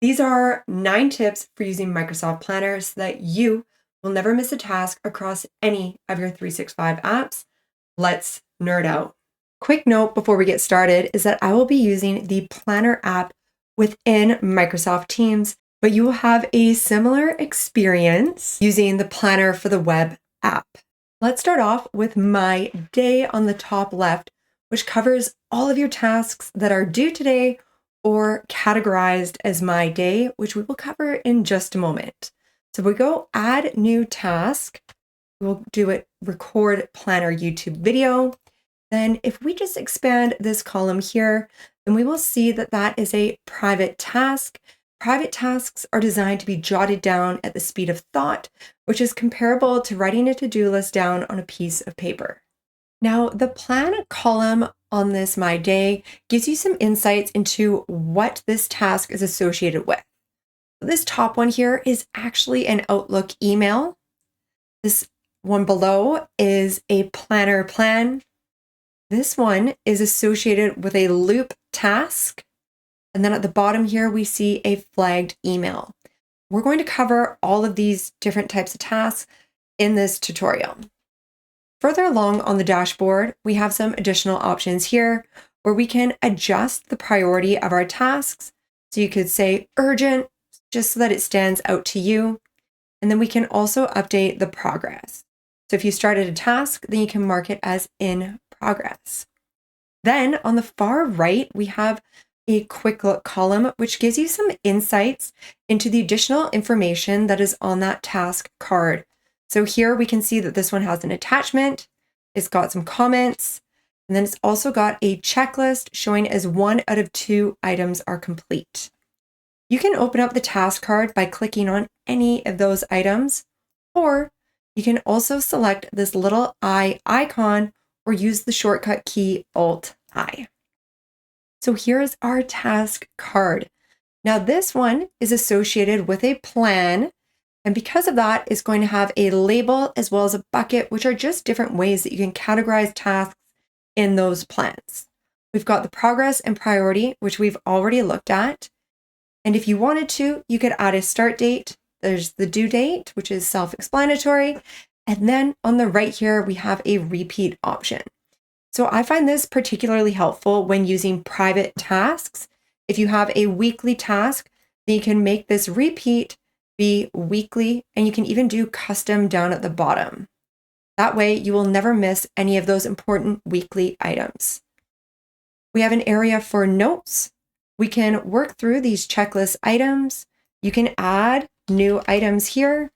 These are 9 tips for using Microsoft Planner so that you will never miss a task across any of your 365 apps. Let's nerd out. Quick note before we get started is that I will be using the Planner app within Microsoft Teams, but you will have a similar experience using the Planner for the web app. Let's start off with My Day on the top left, which covers all of your tasks that are due today or categorized as My Day, which we will cover in just a moment. So if we go Add New Task, we'll do it Record Planner YouTube Video. Then if we just expand this column here, then we will see that that is a private task. Private tasks are designed to be jotted down at the speed of thought, which is comparable to writing a to-do list down on a piece of paper. Now, the plan column on this My Day gives you some insights into what this task is associated with. This top one here is actually an Outlook email. This one below is a planner plan. This one is associated with a loop task. And then at the bottom here, we see a flagged email. We're going to cover all of these different types of tasks in this tutorial. Further along on the dashboard, we have some additional options here where we can adjust the priority of our tasks. So you could say urgent, just so that it stands out to you. And then we can also update the progress. So if you started a task, then you can mark it as in progress. Then on the far right, we have a quick look column, which gives you some insights into the additional information that is on that task card. So here we can see that this one has an attachment, it's got some comments, and then it's also got a checklist showing as 1 out of 2 items are complete. You can open up the task card by clicking on any of those items, or you can also select this little eye icon or use the shortcut key Alt-I. So here's our task card. Now this one is associated with a plan, and because of that, it's going to have a label as well as a bucket, which are just different ways that you can categorize tasks in those plans. We've got the progress and priority, which we've already looked at. And if you wanted to, you could add a start date. There's the due date, which is self-explanatory. And then on the right here, we have a repeat option. So I find this particularly helpful when using private tasks. If you have a weekly task, then you can make this repeat be weekly, and you can even do custom down at the bottom. That way you will never miss any of those important weekly items. We have an area for notes. We can work through these checklist items. You can add new items here.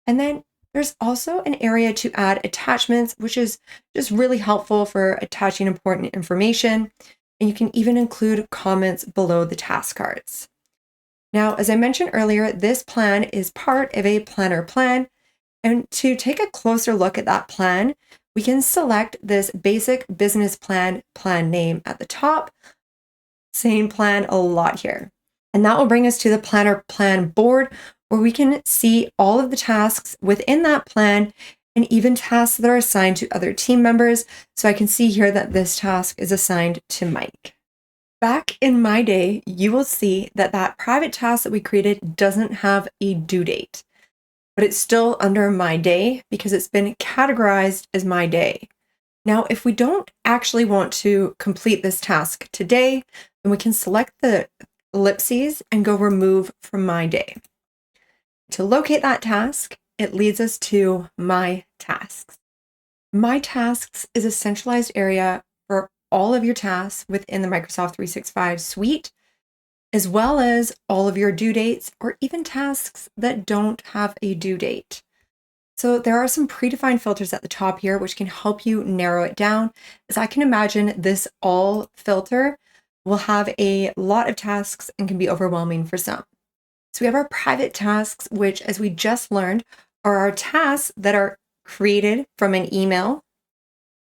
And then there's also an area to add attachments, which is just really helpful for attaching important information. And you can even include comments below the task cards. Now, as I mentioned earlier, this plan is part of a planner plan. And to take a closer look at that plan, we can select this basic business plan name at the top. Saying plan a lot here. And that will bring us to the planner plan board, where we can see all of the tasks within that plan and even tasks that are assigned to other team members. So I can see here that this task is assigned to Mike. Back in My Day, you will see that that private task that we created doesn't have a due date, but it's still under My Day because it's been categorized as My Day. Now, if we don't actually want to complete this task today, then we can select the ellipses and go remove from My Day. To locate that task, it leads us to My Tasks. My Tasks is a centralized area for all of your tasks within the Microsoft 365 suite, as well as all of your due dates or even tasks that don't have a due date. So there are some predefined filters at the top here, which can help you narrow it down. As I can imagine, this all filter will have a lot of tasks and can be overwhelming for some. So we have our private tasks, which, as we just learned, are our tasks that are created from an email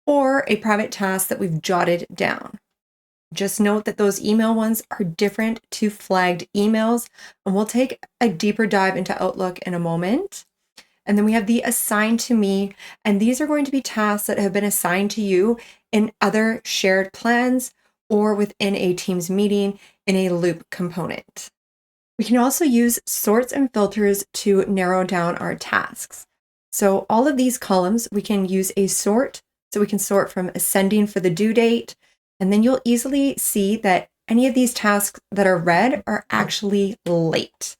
or a private task that we've jotted down. Just note that those email ones are different to flagged emails, and we'll take a deeper dive into Outlook in a moment. And then we have the assigned to me, and these are going to be tasks that have been assigned to you in other shared plans or within a Teams meeting in a loop component. We can also use sorts and filters to narrow down our tasks. So all of these columns, we can use a sort. So we can sort from ascending for the due date, and then you'll easily see that any of these tasks that are red are actually late.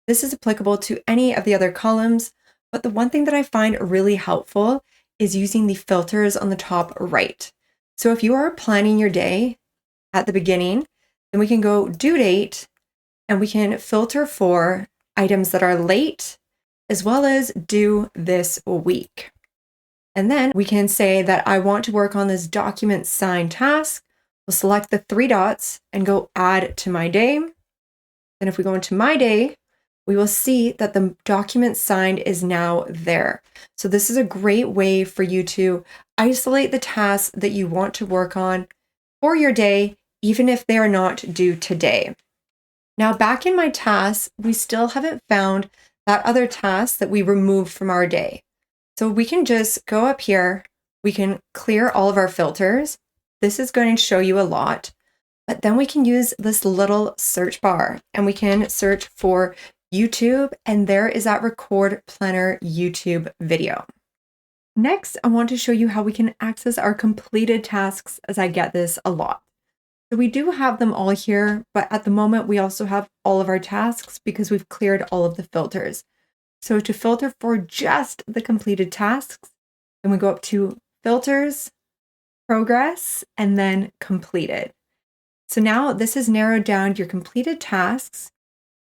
This is applicable to any of the other columns, but the one thing that I find really helpful is using the filters on the top right. So if you are planning your day at the beginning, then we can go due date and we can filter for items that are late as well as due this week. And then we can say that I want to work on this document sign task. We'll select the three dots and go add to my day. Then if we go into my day, we will see that the document signed is now there. So this is a great way for you to isolate the tasks that you want to work on for your day, even if they are not due today. Now back in my tasks, we still haven't found that other task that we removed from our day. So we can just go up here, we can clear all of our filters. This is going to show you a lot, but then we can use this little search bar and we can search for YouTube, and there is that Record Planner YouTube video. Next, I want to show you how we can access our completed tasks, as I get this a lot. So we do have them all here, but at the moment we also have all of our tasks because we've cleared all of the filters. So to filter for just the completed tasks, then we go up to Filters, Progress, and then Completed. So now this has narrowed down your completed tasks,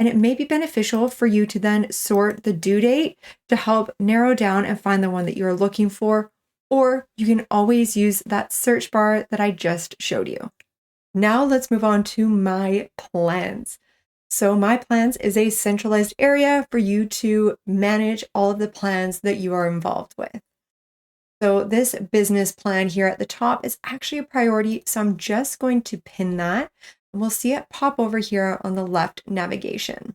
and it may be beneficial for you to then sort the due date to help narrow down and find the one that you're looking for, or you can always use that search bar that I just showed you. Now let's move on to My Plans. So My Plans is a centralized area for you to manage all of the plans that you are involved with. So this business plan here at the top is actually a priority, so I'm just going to pin that. And we'll see it pop over here on the left navigation.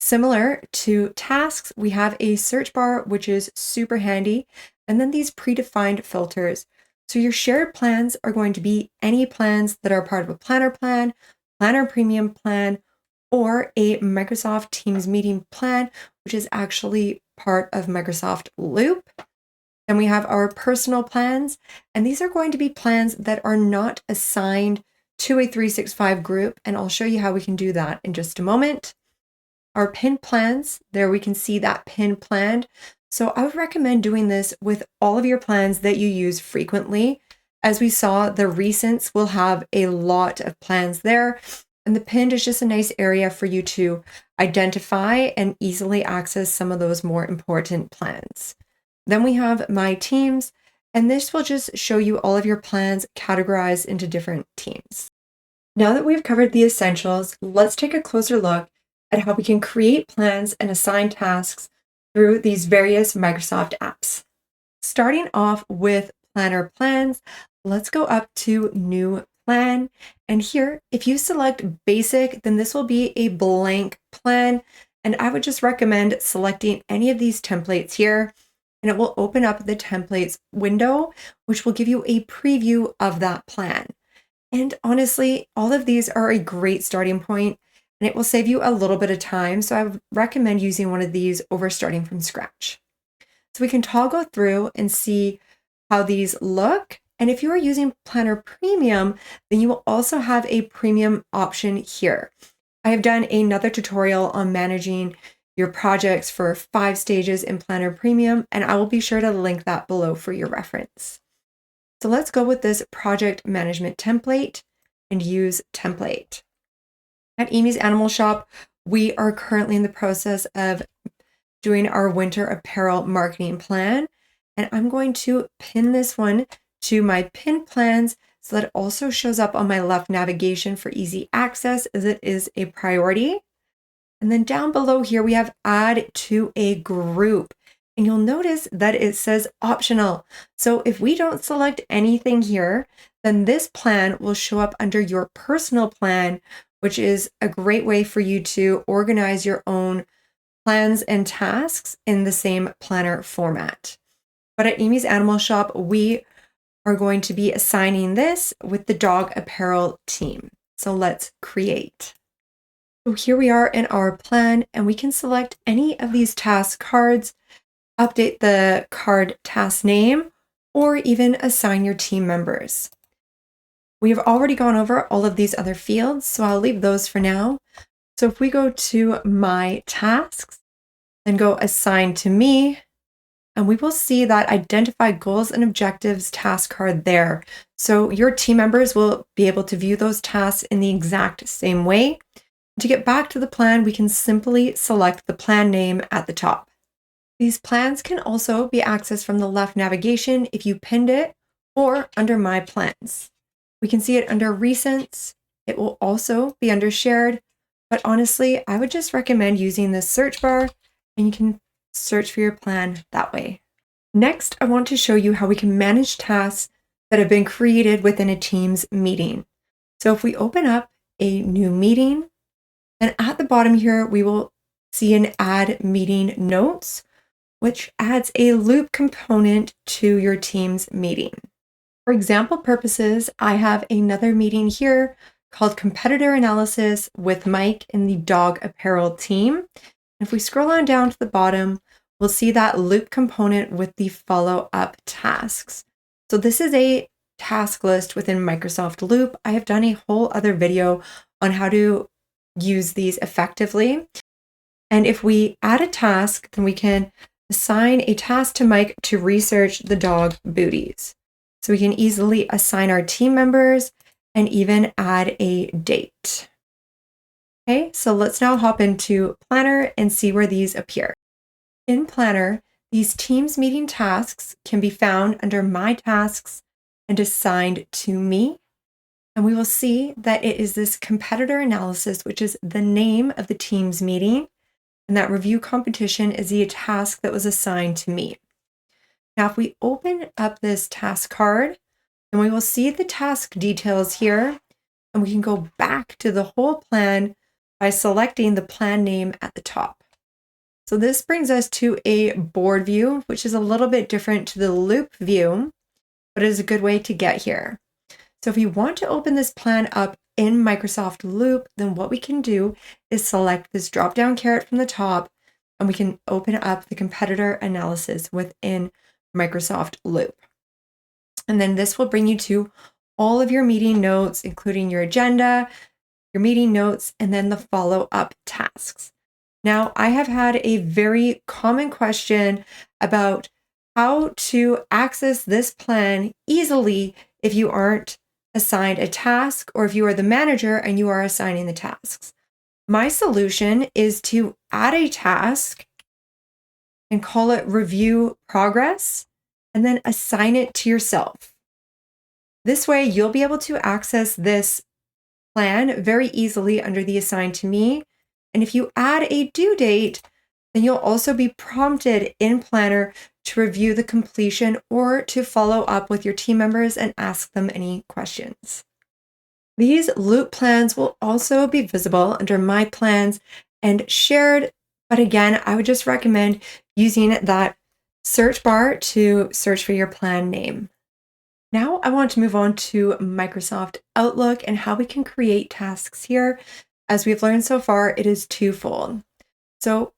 Similar to tasks, we have a search bar, which is super handy, and then these predefined filters. So your shared plans are going to be any plans that are part of a planner plan, planner premium plan, or a Microsoft Teams meeting plan, which is actually part of Microsoft Loop. Then we have our personal plans, and these are going to be plans that are not assigned to a 365 group, and I'll show you how we can do that in just a moment. Our pin plans, there we can see that pin planned. So I would recommend doing this with all of your plans that you use frequently. As we saw, the recents will have a lot of plans there, and the pinned is just a nice area for you to identify and easily access some of those more important plans. Then we have My Teams, and this will just show you all of your plans categorized into different teams. Now that we've covered the essentials, let's take a closer look at how we can create plans and assign tasks through these various Microsoft apps. Starting off with Planner Plans, let's go up to New Plan. And here, if you select Basic, then this will be a blank plan. And I would just recommend selecting any of these templates here, and it will open up the templates window, which will give you a preview of that plan. And honestly, all of these are a great starting point, and it will save you a little bit of time. So I would recommend using one of these over starting from scratch. So we can toggle through and see how these look. And if you are using Planner Premium, then you will also have a premium option here. I have done another tutorial on managing your projects for 5 stages in Planner Premium, and I will be sure to link that below for your reference. So let's go with this project management template and use template. At Amy's Animal Shop, we are currently in the process of doing our winter apparel marketing plan, and I'm going to pin this one to my pin plans so that it also shows up on my left navigation for easy access, as it is a priority. And then down below here, we have add to a group, and you'll notice that it says optional. So if we don't select anything here, then this plan will show up under your personal plan, which is a great way for you to organize your own plans and tasks in the same planner format. But at Amy's Animal Shop, we are going to be assigning this with the dog apparel team. So let's create. So here we are in our plan, and we can select any of these task cards, update the card task name, or even assign your team members. We have already gone over all of these other fields, so I'll leave those for now. So if we go to My Tasks, then go Assign to Me, and we will see that Identify Goals and Objectives task card there. So your team members will be able to view those tasks in the exact same way. To get back to the plan, we can simply select the plan name at the top. These plans can also be accessed from the left navigation if you pinned it, or under My Plans. We can see it under Recents. It will also be under Shared, but honestly, I would just recommend using this search bar, and you can search for your plan that way. Next, I want to show you how we can manage tasks that have been created within a Teams meeting. So if we open up a new meeting, and at the bottom here, we will see an Add Meeting Notes, which adds a loop component to your Teams meeting. For example purposes, I have another meeting here called Competitor Analysis with Mike in the Dog Apparel team. If we scroll on down to the bottom, we'll see that loop component with the follow-up tasks. So this is a task list within Microsoft Loop. I have done a whole other video on how to use these effectively. And if we add a task, then we can assign a task to Mike to research the dog booties. So we can easily assign our team members and even add a date. Okay, so let's now hop into Planner and see where these appear. In Planner, these Teams meeting tasks can be found under My Tasks and assigned to me. And we will see that it is this competitor analysis, which is the name of the Teams meeting, and that review competition is the task that was assigned to me. Now, if we open up this task card, then we will see the task details here, and we can go back to the whole plan by selecting the plan name at the top. So this brings us to a board view, which is a little bit different to the loop view, but is a good way to get here. So if you want to open this plan up in Microsoft Loop, then what we can do is select this drop-down caret from the top, and we can open up the competitor analysis within Microsoft Loop. And then this will bring you to all of your meeting notes, including your agenda, your meeting notes, and then the follow-up tasks. Now, I have had a very common question about how to access this plan easily if you aren't assigned a task, or if you are the manager and you are assigning the tasks. My solution is to add a task and call it Review Progress, and then assign it to yourself. This way, you'll be able to access this plan very easily under the Assign to Me. And if you add a due date, then you'll also be prompted in Planner to review the completion or to follow up with your team members and ask them any questions. These loop plans will also be visible under My Plans and Shared, but again, I would just recommend using that search bar to search for your plan name. Now I want to move on to Microsoft Outlook and how we can create tasks here. As we've learned so far, it is twofold. So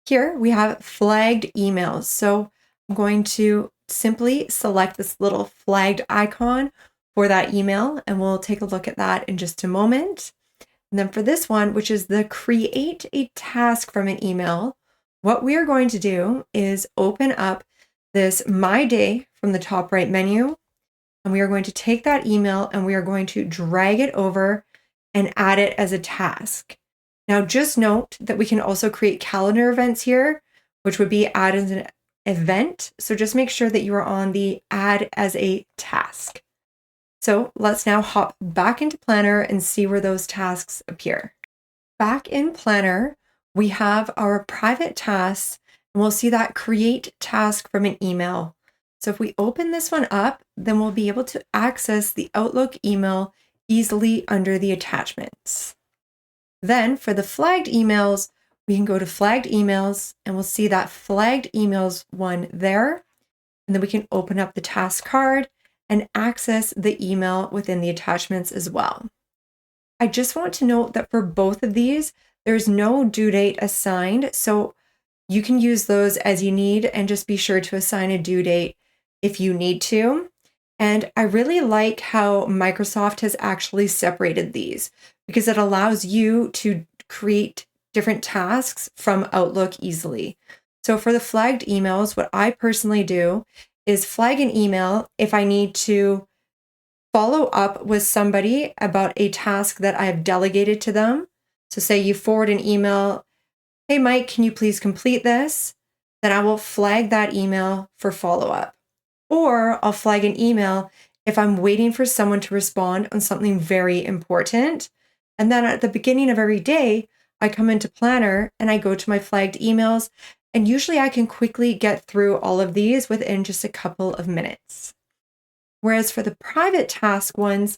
here we have flagged emails. So I'm going to simply select this little flagged icon for that email, and we'll take a look at that in just a moment. And then for this one, which is the create a task from an email, what we are going to do is open up this My Day from the top right menu, and we are going to take that email and we are going to drag it over and add it as a task. Now, just note that we can also create calendar events here, which would be add as an event. So just make sure that you are on the add as a task. So let's now hop back into Planner and see where those tasks appear. Back in Planner, we have our private tasks, and we'll see that create task from an email. So if we open this one up, then we'll be able to access the Outlook email easily under the attachments. Then for the flagged emails, we can go to flagged emails and we'll see that flagged emails one there. And then we can open up the task card and access the email within the attachments as well. I just want to note that for both of these, There's no due date assigned, so you can use those as you need and just be sure to assign a due date if you need to. And I really like how Microsoft has actually separated these because it allows you to create different tasks from Outlook easily. So for the flagged emails, what I personally do is flag an email if I need to follow up with somebody about a task that I have delegated to them. So say you forward an email, "Hey Mike, can you please complete this?" Then I will flag that email for follow-up. Or I'll flag an email if I'm waiting for someone to respond on something very important. And then at the beginning of every day, I come into Planner and I go to my flagged emails. And usually I can quickly get through all of these within just a couple of minutes. Whereas for the private task ones,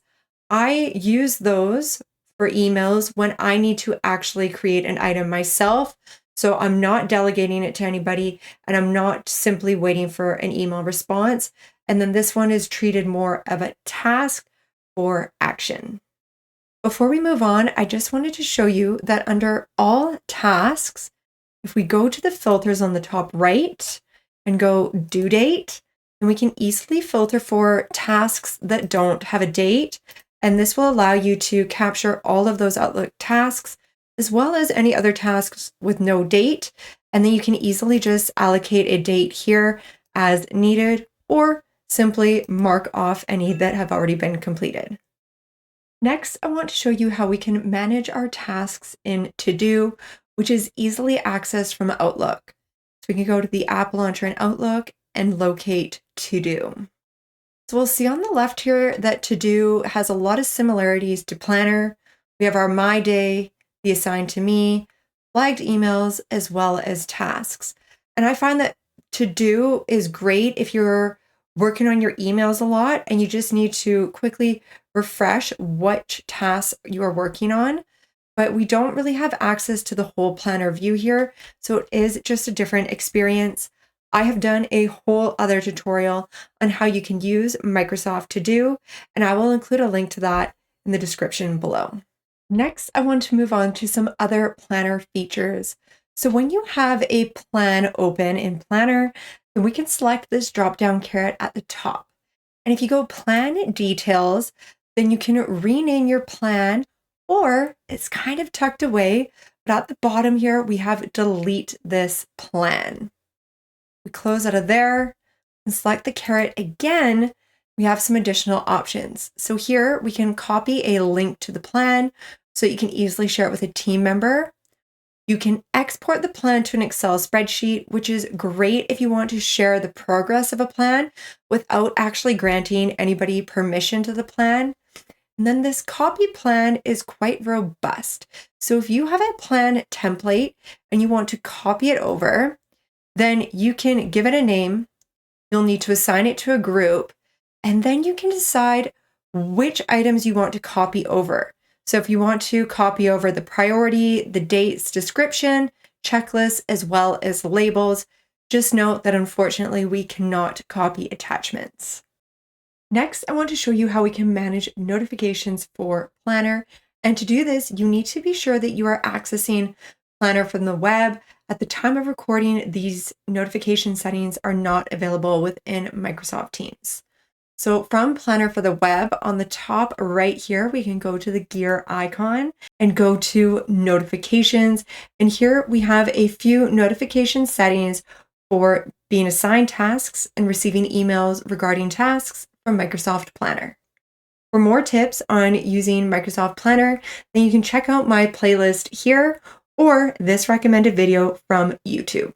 I use those for emails when I need to actually create an item myself. So I'm not delegating it to anybody and I'm not simply waiting for an email response. And then this one is treated more of a task or action. Before we move on, I just wanted to show you that under all tasks, if we go to the filters on the top right and go due date, then we can easily filter for tasks that don't have a date. And this will allow you to capture all of those Outlook tasks as well as any other tasks with no date. And then you can easily just allocate a date here as needed or simply mark off any that have already been completed. Next, I want to show you how we can manage our tasks in To Do, which is easily accessed from Outlook. So we can go to the app launcher in Outlook and locate To Do. So we'll see on the left here that To Do has a lot of similarities to Planner. We have our My Day, the Assigned to Me, flagged emails, as well as tasks. And I find that To Do is great if you're working on your emails a lot and you just need to quickly refresh which tasks you are working on. But we don't really have access to the whole Planner view here, so it is just a different experience. I have done a whole other tutorial on how you can use Microsoft To Do, and I will include a link to that in the description below. Next, I want to move on to some other Planner features. So when you have a plan open in Planner, then we can select this drop-down caret at the top. And if you go Plan Details, then you can rename your plan, or it's kind of tucked away, but at the bottom here, we have Delete This Plan. We close out of there and select the caret again. We have some additional options. So here we can copy a link to the plan so you can easily share it with a team member. You can export the plan to an Excel spreadsheet, which is great if you want to share the progress of a plan without actually granting anybody permission to the plan. And then this copy plan is quite robust. So if you have a plan template and you want to copy it over, then you can give it a name. You'll need to assign it to a group, and then you can decide which items you want to copy over. So if you want to copy over the priority, the dates, description, checklist, as well as labels, just note that unfortunately we cannot copy attachments. Next, I want to show you how we can manage notifications for Planner. And to do this, you need to be sure that you are accessing Planner from the web. At the time of recording, these notification settings are not available within Microsoft Teams. So from Planner for the web, on the top right here, we can go to the gear icon and go to notifications. And here we have a few notification settings for being assigned tasks and receiving emails regarding tasks from Microsoft Planner. For more tips on using Microsoft Planner, then you can check out my playlist here or this recommended video from YouTube.